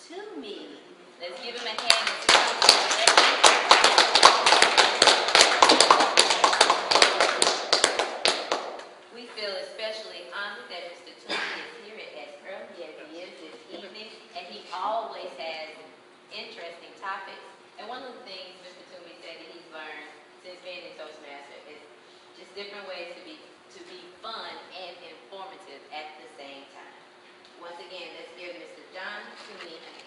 to me. Let's give him a hand. We feel especially honored that Mr. Toomey is here as early as he is this evening, and he always has interesting topics. And one of the things Mr. Toomey said that he's learned since being in Toastmasters is just different ways to be fun and informative at the same time. Once again, let's give Mr. John Toomey a hand.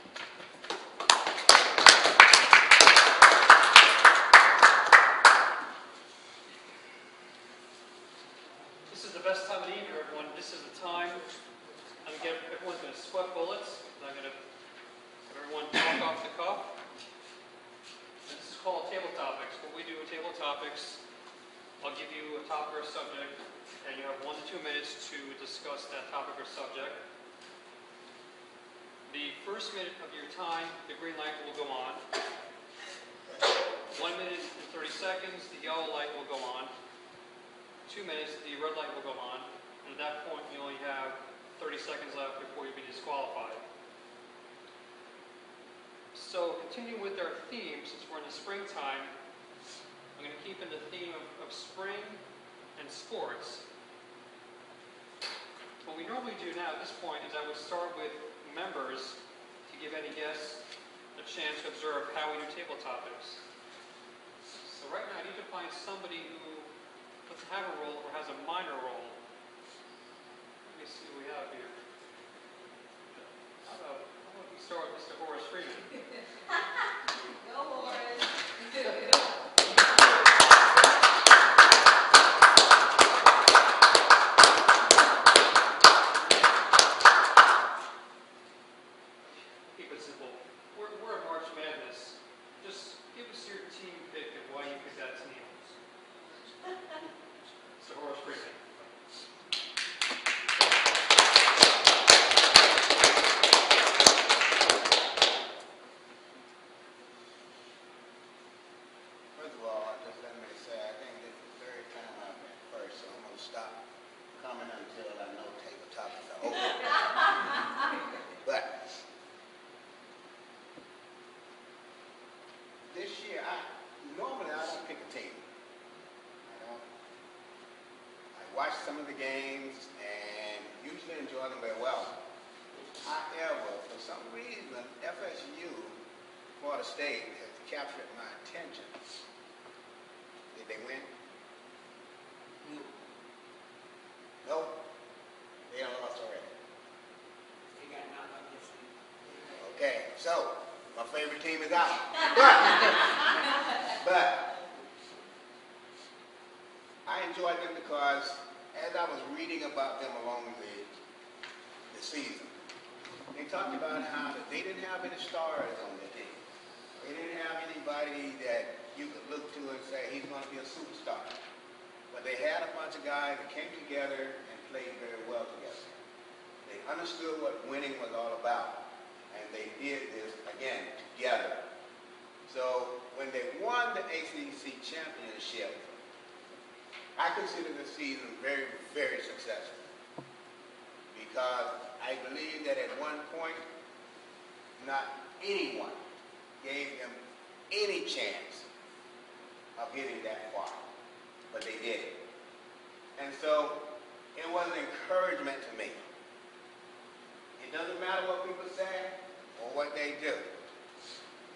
This is the best time of the evening, everyone. This is the time everyone's going to sweat bullets. I'm going to have everyone talk off the cuff. And this is called TableTopics. What we do with TableTopics, I'll give you a topic or subject, and you have 1 to 2 minutes to discuss that topic or subject. The first minute of your time, the green light will go on. 1 minute and 30 seconds, the yellow light will go on. 2 minutes, the red light will go on, and at that point you only have 30 seconds left before you'll be disqualified. So, continuing with our theme, since we're in the springtime, I'm going to keep in the theme of spring and sports. What we normally do now at this point is I would start with members to give any guests a chance to observe how we do table topics. So right now I need to find somebody who doesn't have a role or has a minor role. Let me see what we have here. How about we start with Mr. Horace Freeman? Go, Horace. Keep it simple. We're at March Madness. Just give us your team pick and why you picked that team. Mr. Horace Freeman. First of all, just let me say, I think this is the third time I've been first, so I'm going to stop coming until I know table topics are over. But this year, normally I don't pick a team. I watch some of the games and usually enjoy them very well. However, for some reason, FSU, Florida State, has captured my attention. Did they win? No. They don't lost already. They got knocked out yesterday. Okay, so my favorite team is out. But I enjoyed them because as I was reading about them along the season, they talked about how they didn't have any stars on their team. They didn't have anybody that you could look to and say he's going to be a superstar. But they had a bunch of guys that came together and played very well together. They understood what winning was all about, and they did this, again, together. So when they won the ACC championship, I consider the season very, very successful. Because I believe that at one point, not anyone gave them any chance of getting that far. But they did it. And so it was an encouragement to me. It doesn't matter what people say or what they do.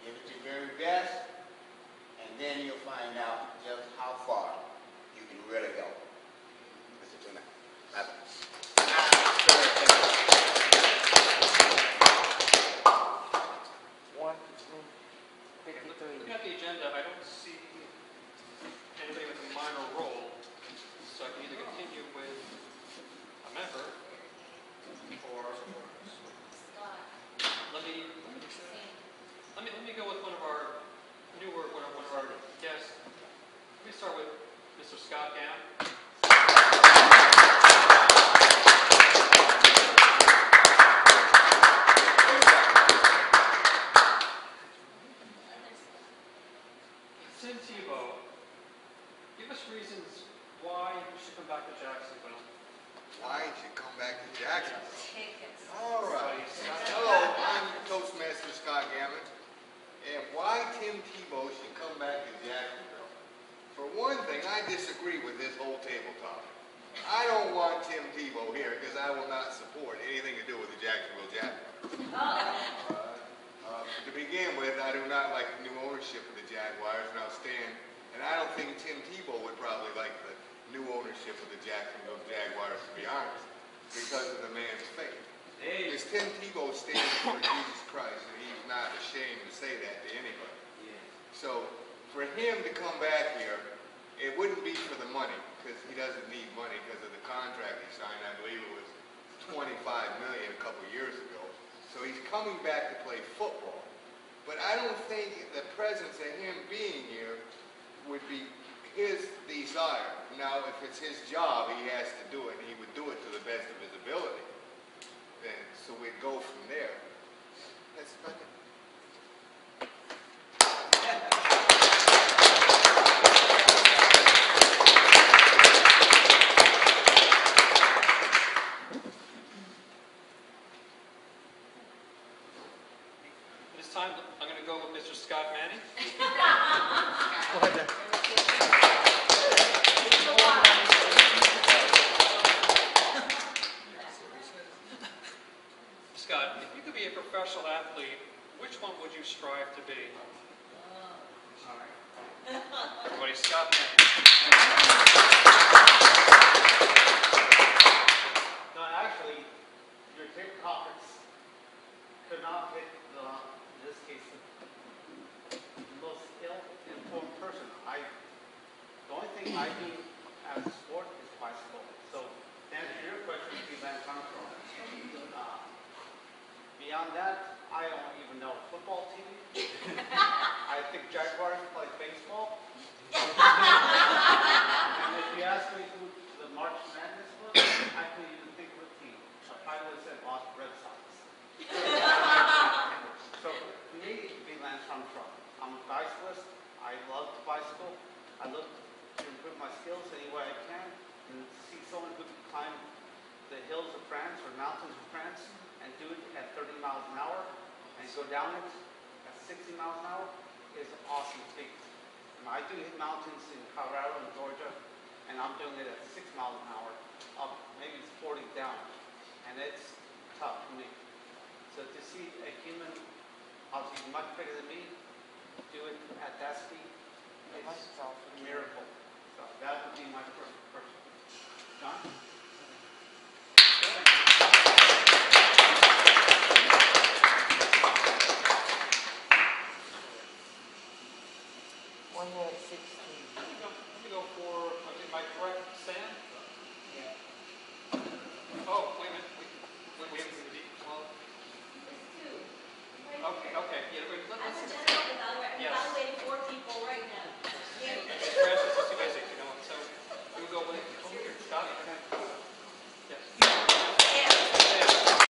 Give it your very best, and then you'll find out just how far you can really go. Mr. Tuna. Looking at the agenda, I don't see anybody with a minor role, so I can either continue with a member or Tebow here because I will not support anything to do with the Jacksonville Jaguars. To begin with, I do not like the new ownership of the Jaguars, and I'll stand. And I don't think Tim Tebow would probably like the new ownership of the Jacksonville Jaguars, to be honest, because of the man's faith. Because Tim Tebow stands for Jesus Christ, and he's not ashamed to say that to anybody. So for him to come back here, it wouldn't be for the money, because he doesn't need money because of the contract he signed. I believe it was $25 million a couple years ago. So he's coming back to play football. But I don't think the presence of him being here would be his desire. Now, if it's his job, he has to do it, and he would do it to the best of his ability. And so we'd go from there. That's about it. This time, I'm going to go with Mr. Scott Manning. Scott, if you could be a professional athlete, which one would you strive to be? All right. Everybody, Scott Manning. No, actually, your TableTopics could not pick in this case, the most ill-informed person. The only thing I do as a sport is bicycle. So, to answer your question, be that control. Beyond that, I don't even know football team. I think Jaguars play baseball. And if you ask me who the March Madness was, I couldn't even think of a team. I would have said Boston Red Sox. So for me, it'd be Lance Armstrong. I'm a bicyclist. I love to bicycle. I look to improve my skills any way I can. And to see someone who can climb the hills of France or mountains of France and do it at 30 miles an hour and go down it at 60 miles an hour is an awesome feat. And I do hit mountains in Colorado and Georgia, and I'm doing it at 6 miles an hour up, maybe it's 40 down. And it's tough for me. So to see a human, obviously much bigger than me, do it at that speed, it's a miracle. So that would be my first person. John?